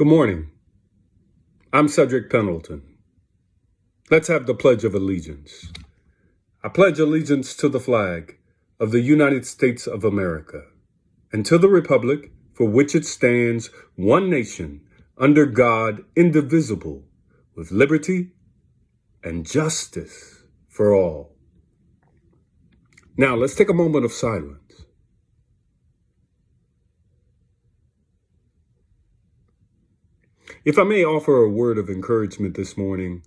Good morning. I'm Cedric Pendleton. Let's have the Pledge of Allegiance. I pledge allegiance to the flag of the United States of America and to the republic for which it stands, one nation, under God, indivisible, with liberty and justice for all. Now, let's take a moment of silence. If I may offer a word of encouragement this morning,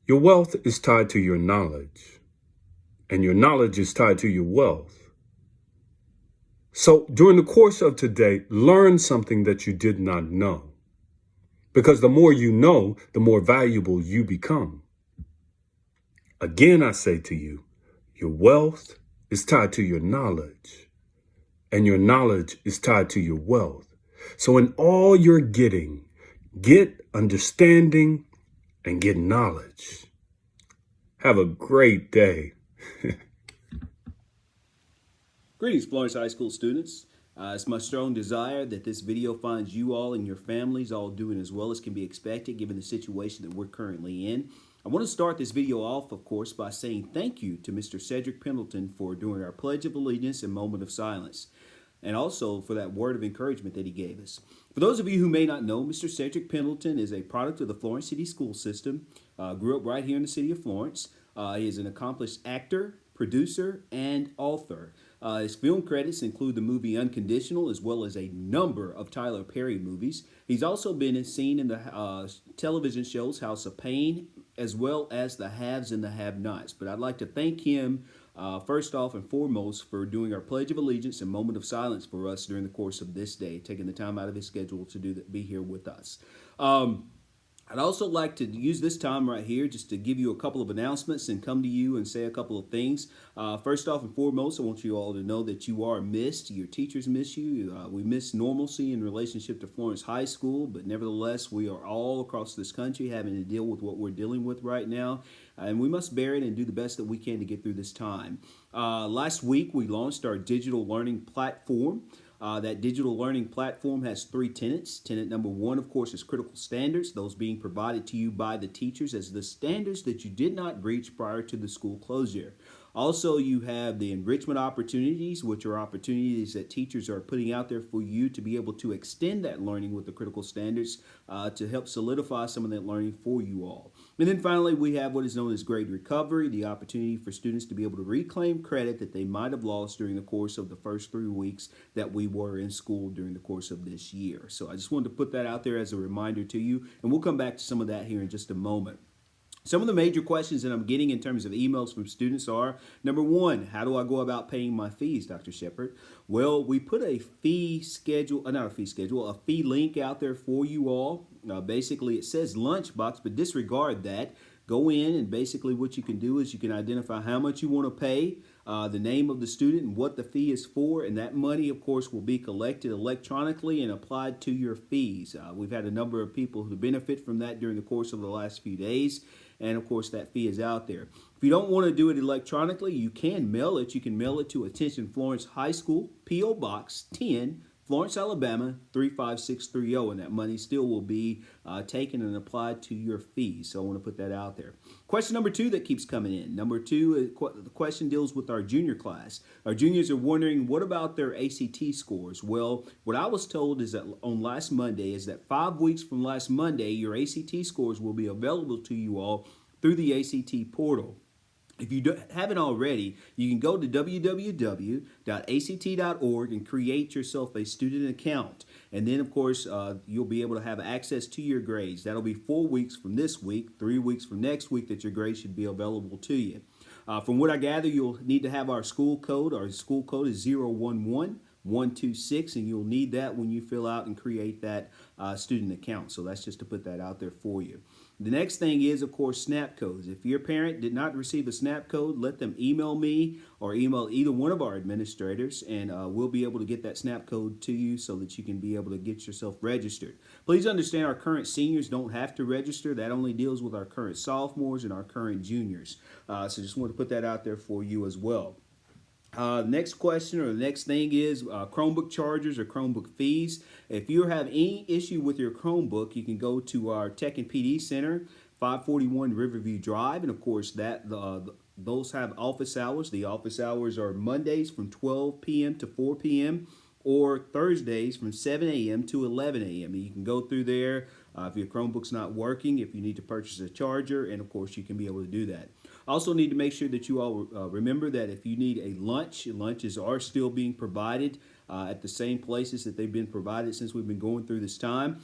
your wealth is tied to your knowledge, and your knowledge is tied to your wealth. So during the course of today, learn something that you did not know, because the more you know, the more valuable you become. Again, I say to you, your wealth is tied to your knowledge, and your knowledge is tied to your wealth. So in all you're getting, get understanding and get knowledge. Have a great day. Greetings, Florence High School students. It's my strong desire that this video finds you all and your families all doing as well as can be expected given the situation that we're currently in. I want to start this video off, of course, by saying thank you to Mr. Cedric Pendleton for doing our Pledge of Allegiance and Moment of Silence, and also for that word of encouragement that he gave us. For those of you who may not know, Mr. Cedric Pendleton is a product of the Florence City School System, grew up right here in the city of Florence. He is an accomplished actor, producer, and author. His film credits include the movie Unconditional, as well as a number of Tyler Perry movies. He's also been seen in the television shows House of Pain, as well as The Haves and the Have-Nots. But I'd like to thank him first off and foremost for doing our Pledge of Allegiance and Moment of Silence for us during the course of this day, taking the time out of his schedule to be here with us. I'd also like to use this time right here just to give you a couple of announcements and come to you and say a couple of things. First off and foremost, I want you all to know that you are missed. Your teachers miss you. We miss normalcy in relationship to Florence High School, but nevertheless, we are all across this country having to deal with what we're dealing with right now, and we must bear it and do the best that we can to get through this time. Last week, we launched our digital learning platform. That digital learning platform has three tenets. Tenet number one, of course, is critical standards, those being provided to you by the teachers as the standards that you did not reach prior to the school closure. Also, you have the enrichment opportunities, which are opportunities that teachers are putting out there for you to be able to extend that learning with the critical standards to help solidify some of that learning for you all. And then finally, we have what is known as grade recovery, the opportunity for students to be able to reclaim credit that they might have lost during the course of the first 3 weeks that we were in school during the course of this year. So I just wanted to put that out there as a reminder to you, and we'll come back to some of that here in just a moment. Some of the major questions that I'm getting in terms of emails from students are, number one, how do I go about paying my fees, Dr. Sheppard? Well, we put a fee schedule, a fee link out there for you all. Basically, it says lunchbox, but disregard that. Go in, and basically what you can do is you can identify how much you want to pay, the name of the student and what the fee is for, and that money, of course, will be collected electronically and applied to your fees. We've had a number of people who benefit from that during the course of the last few days, and of course that fee is out there. If you don't want to do it electronically, you can mail it. You can mail it to Attention Florence High School, P.O. Box 10, Florence, Alabama 35630, and that money still will be taken and applied to your fees. So I want to put that out there. Question number two that keeps coming in. Number two, the question deals with our junior class. Our juniors are wondering, what about their ACT scores? Well, what I was told is that on last Monday is that 5 weeks from last Monday, your ACT scores will be available to you all through the ACT portal. If you haven't already, you can go to www.act.org and create yourself a student account. And then, of course, you'll be able to have access to your grades. That'll be 4 weeks from this week, 3 weeks from next week that your grades should be available to you. From what I gather, you'll need to have our school code. Our school code is 011126, and you'll need that when you fill out and create that student account. So that's just to put that out there for you. The next thing is, of course, SNAP codes. If your parent did not receive a SNAP code, let them email me or email either one of our administrators, and we'll be able to get that SNAP code to you so that you can be able to get yourself registered. Please understand our current seniors don't have to register. That only deals with our current sophomores and our current juniors. So just want to put that out there for you as well. Next question or the next thing is Chromebook chargers or Chromebook fees. If you have any issue with your Chromebook, you can go to our Tech and PD Center, 541 Riverview Drive, and of course those have office hours. The office hours are Mondays from 12 p.m. to 4 p.m. or Thursdays from 7 a.m. to 11 a.m. And you can go through there if your Chromebook's not working, if you need to purchase a charger, and of course you can be able to do that. Also need to make sure that you all remember that if you need a lunches are still being provided at the same places that they've been provided since we've been going through this time.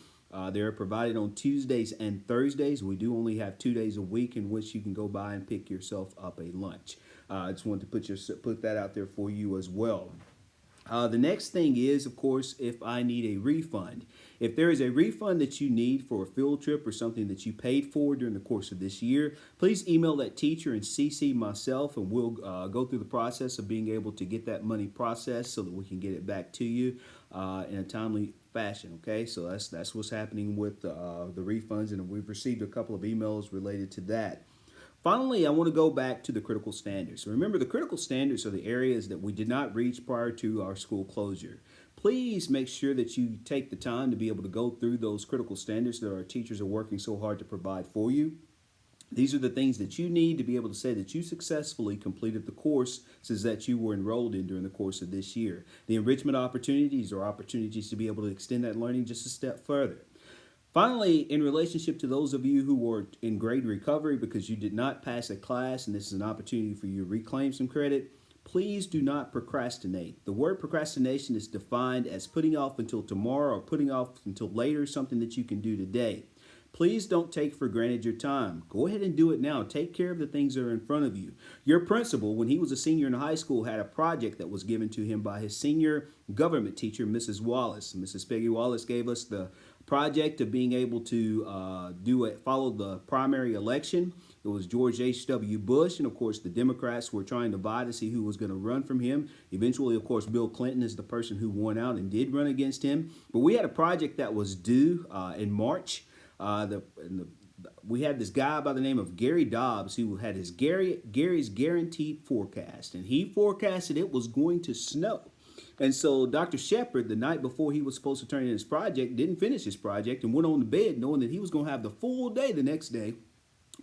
They're provided on Tuesdays and Thursdays. We do only have 2 days a week in which you can go by and pick yourself up a lunch. I just wanted to put that out there for you as well. The next thing is, of course, if I need a refund. If there is a refund that you need for a field trip or something that you paid for during the course of this year, please email that teacher and CC myself, and we'll go through the process of being able to get that money processed so that we can get it back to you in a timely fashion. Okay, so that's what's happening with the refunds, and we've received a couple of emails related to that. Finally, I want to go back to the critical standards. So remember, the critical standards are the areas that we did not reach prior to our school closure. Please make sure that you take the time to be able to go through those critical standards that our teachers are working so hard to provide for you. These are the things that you need to be able to say that you successfully completed the courses that you were enrolled in during the course of this year. The enrichment opportunities are opportunities to be able to extend that learning just a step further. Finally, in relationship to those of you who were in grade recovery because you did not pass a class, and this is an opportunity for you to reclaim some credit, please do not procrastinate. The word procrastination is defined as putting off until tomorrow or putting off until later something that you can do today. Please don't take for granted your time. Go ahead and do it now. Take care of the things that are in front of you. Your principal, when he was a senior in high school, had a project that was given to him by his senior government teacher, Mrs. Wallace. Mrs. Peggy Wallace gave us the project of being able to follow the primary election. It was George H.W. Bush, and of course the Democrats were trying to vie to see who was going to run from him. Eventually, of course, Bill Clinton is the person who won out and did run against him. But we had a project that was due in March. We had this guy by the name of Gary Dobbs who had his Gary's Guaranteed Forecast, and he forecasted it was going to snow. And so Dr. Sheppard, the night before he was supposed to turn in his project, didn't finish his project and went on to bed knowing that he was going to have the full day the next day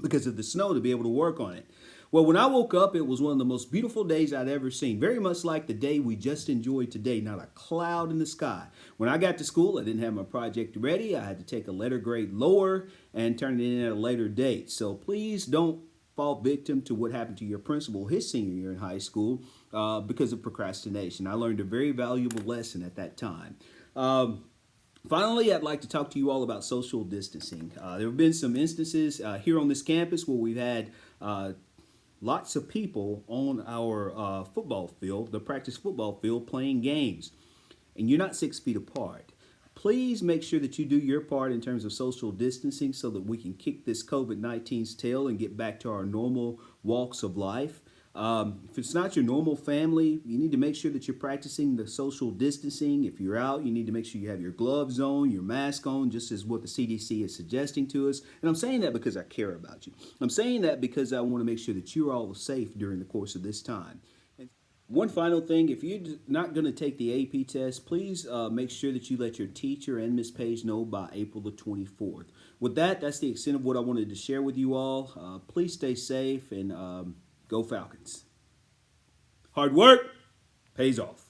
because of the snow to be able to work on it. Well, when I woke up, it was one of the most beautiful days I'd ever seen. Very much like the day we just enjoyed today, not a cloud in the sky. When I got to school, I didn't have my project ready. I had to take a letter grade lower and turn it in at a later date. So please don't fall victim to what happened to your principal his senior year in high school because of procrastination. I learned a very valuable lesson at that time. Finally, I'd like to talk to you all about social distancing. There have been some instances here on this campus where we've had lots of people on our football field, the practice football field, playing games, and you're not 6 feet apart. Please make sure that you do your part in terms of social distancing so that we can kick this COVID-19's tail and get back to our normal walks of life. If it's not your normal family, you need to make sure that you're practicing the social distancing. If you're out, you need to make sure you have your gloves on, your mask on, just as what the CDC is suggesting to us. And I'm saying that because I care about you. I'm saying that because I want to make sure that you're all safe during the course of this time. And one final thing, if you're not going to take the AP test, please make sure that you let your teacher and Ms. Page know by April the 24th. With that, that's the extent of what I wanted to share with you all. Please stay safe and go Falcons. Hard work pays off.